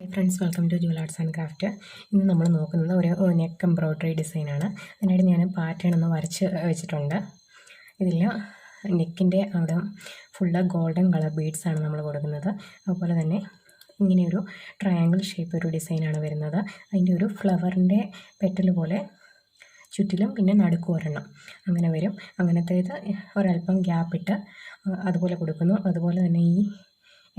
Hey friends, welcome to Jewel Arts and Craft. ഇന്ന് നമ്മൾ നോക്കുന്നത് ഒരു നെക്ക് എംബ്രോയ്ഡറി ഡിസൈനാണ്. അതിനായിട്ട് ഞാൻ പാറ്റേൺ ഒന്ന് വരച്ച് വെച്ചിട്ടുണ്ട്. ഇതിൽ നെക്കിൻ്റെ അവിടെ ഫുള്ള് ഗോൾഡൻ കളർ ബീഡ്സാണ് നമ്മൾ കൊടുക്കുന്നത്. അതുപോലെ തന്നെ ഇങ്ങനെയൊരു ട്രയാങ്കിൾ ഷേപ്പ് ഒരു ഡിസൈനാണ് വരുന്നത്. അതിൻ്റെ ഒരു ഫ്ലവറിൻ്റെ പെറ്റൽ പോലെ ചുറ്റിലും പിന്നെ നടുക്ക് ഒരെണ്ണം അങ്ങനെ വരും. അങ്ങനത്തേത് ഒരല്പം ഗ്യാപ്പിട്ട് അതുപോലെ കൊടുക്കുന്നു. അതുപോലെ തന്നെ ഈ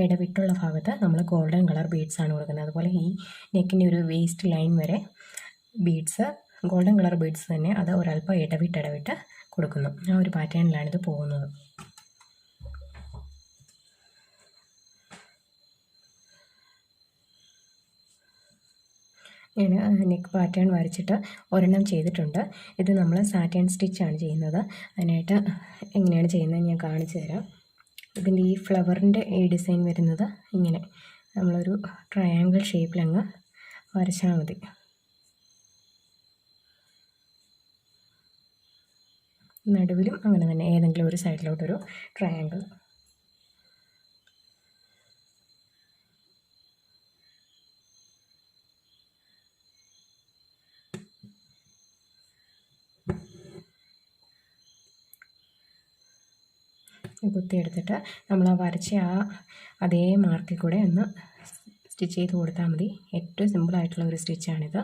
ഇടവിട്ടുള്ള ഭാഗത്ത് നമ്മൾ ഗോൾഡൻ കളർ ബീഡ്സാണ് കൊടുക്കുന്നത്. അതുപോലെ ഈ നെക്കിൻ്റെ ഒരു വേസ്റ്റ് ലൈൻ വരെ ബീഡ്സ് ഗോൾഡൻ കളർ ബീഡ്സ് തന്നെ അത് ഒരല്പം ഇടവിട്ട് കൊടുക്കുന്നു. ആ ഒരു പാറ്റേണിലാണിത് പോകുന്നത്. ഞാൻ നെക്ക് പാറ്റേൺ വരച്ചിട്ട് ഒരെണ്ണം ചെയ്തിട്ടുണ്ട്. ഇത് നമ്മൾ സാറ്റൻ സ്റ്റിച്ചാണ് ചെയ്യുന്നത്. അതിനായിട്ട് എങ്ങനെയാണ് ചെയ്യുന്നത് ഞാൻ കാണിച്ചു തരാം. ഇതിൻ്റെ ഈ ഫ്ലവറിൻ്റെ ഈ ഡിസൈൻ വരുന്നത് ഇങ്ങനെ നമ്മളൊരു ട്രയാങ്കിൾ ഷേപ്പിലങ്ങ് വരച്ചാൽ മതി. നടുവിലും അങ്ങനെ തന്നെ ഏതെങ്കിലും ഒരു സൈഡിലോട്ടൊരു ട്രയാങ്കിൾ. കുത്തിയെടുത്തിട്ട് നമ്മൾ ആ വരച്ച അതേ മാർക്കിൽ കൂടെ ഒന്ന് സ്റ്റിച്ച് ചെയ്ത് കൊടുത്താൽ മതി. ഏറ്റവും സിമ്പിളായിട്ടുള്ള ഒരു സ്റ്റിച്ചാണിത്.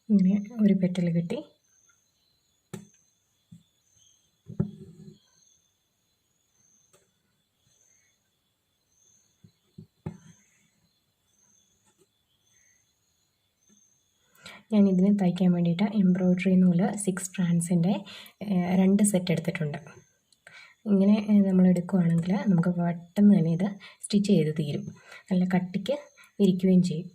ഇങ്ങനെ ഒരു പെറ്റൽ കിട്ടി. ഞാൻ ഇതിന് തയ്ക്കാൻ വേണ്ടിയിട്ട് എംബ്രോയ്ഡറി നൂല് 6 സ്ട്രാൻഡ്സിൻ്റെ 2 സെറ്റ് എടുത്തിട്ടുണ്ട്. ഇങ്ങനെ നമ്മൾ എടുക്കുകയാണെങ്കിൽ നമുക്ക് പെട്ടെന്ന് തന്നെ ഇത് സ്റ്റിച്ച് ചെയ്ത് തീരും. നല്ല കട്ടിക്ക് ഇരിക്കുകയും ചെയ്യും.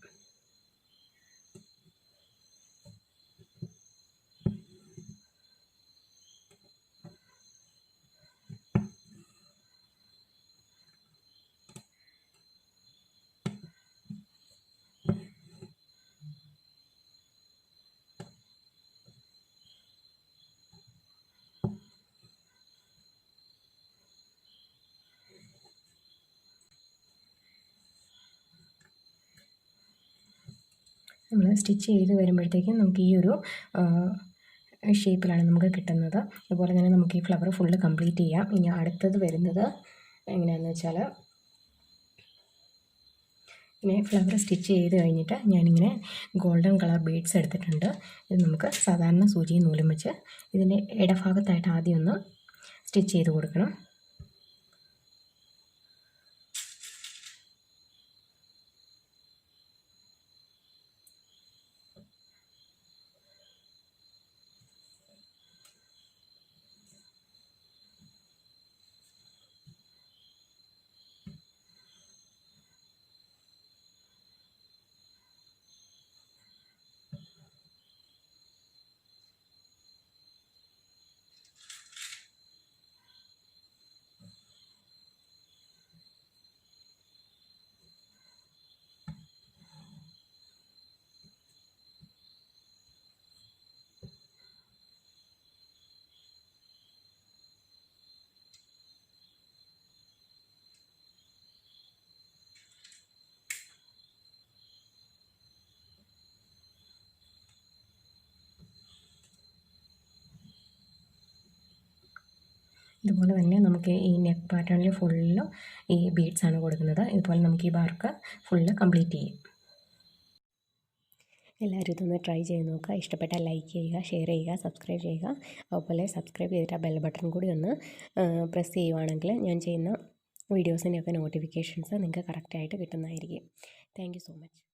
നമ്മൾ സ്റ്റിച്ച് ചെയ്ത് വരുമ്പോഴത്തേക്കും നമുക്ക് ഈ ഒരു ഷേപ്പിലാണ് നമുക്ക് കിട്ടുന്നത്. അതുപോലെ തന്നെ നമുക്ക് ഈ ഫ്ലവർ ഫുള്ള് കംപ്ലീറ്റ് ചെയ്യാം. ഇനി അടുത്തത് വരുന്നത് എങ്ങനെയാണെന്ന് വെച്ചാൽ ഇങ്ങനെ ഫ്ലവർ സ്റ്റിച്ച് ചെയ്ത് കഴിഞ്ഞിട്ട് ഞാനിങ്ങനെ ഗോൾഡൻ കളർ ബീഡ്സ് എടുത്തിട്ടുണ്ട്. ഇത് നമുക്ക് സാധാരണ സൂചിയും നൂലും വെച്ച് ഇതിൻ്റെ ഇടഭാഗത്തായിട്ട് ആദ്യം ഒന്ന് സ്റ്റിച്ച് ചെയ്ത് കൊടുക്കണം. ഇതുപോലെ തന്നെ നമുക്ക് ഈ നെക്ക് പാറ്റേണിൽ ഫുള്ളും ഈ ബീഡ്സാണ് കൊടുക്കുന്നത്. ഇതുപോലെ നമുക്ക് ഈ വർക്ക് ഫുള്ള് കംപ്ലീറ്റ് ചെയ്യും. എല്ലാവരും ഇതൊന്ന് ട്രൈ ചെയ്ത് നോക്കുക. ഇഷ്ടപ്പെട്ടാൽ ലൈക്ക് ചെയ്യുക, ഷെയർ ചെയ്യുക, സബ്സ്ക്രൈബ് ചെയ്യുക. അതുപോലെ സബ്സ്ക്രൈബ് ചെയ്തിട്ട് ആ ബെൽ ബട്ടൺ കൂടി ഒന്ന് പ്രസ് ചെയ്യുവാണെങ്കിൽ ഞാൻ ചെയ്യുന്ന വീഡിയോസിൻ്റെയൊക്കെ നോട്ടിഫിക്കേഷൻസ് നിങ്ങൾക്ക് കറക്റ്റായിട്ട് കിട്ടുന്നതായിരിക്കും. Thank you so much.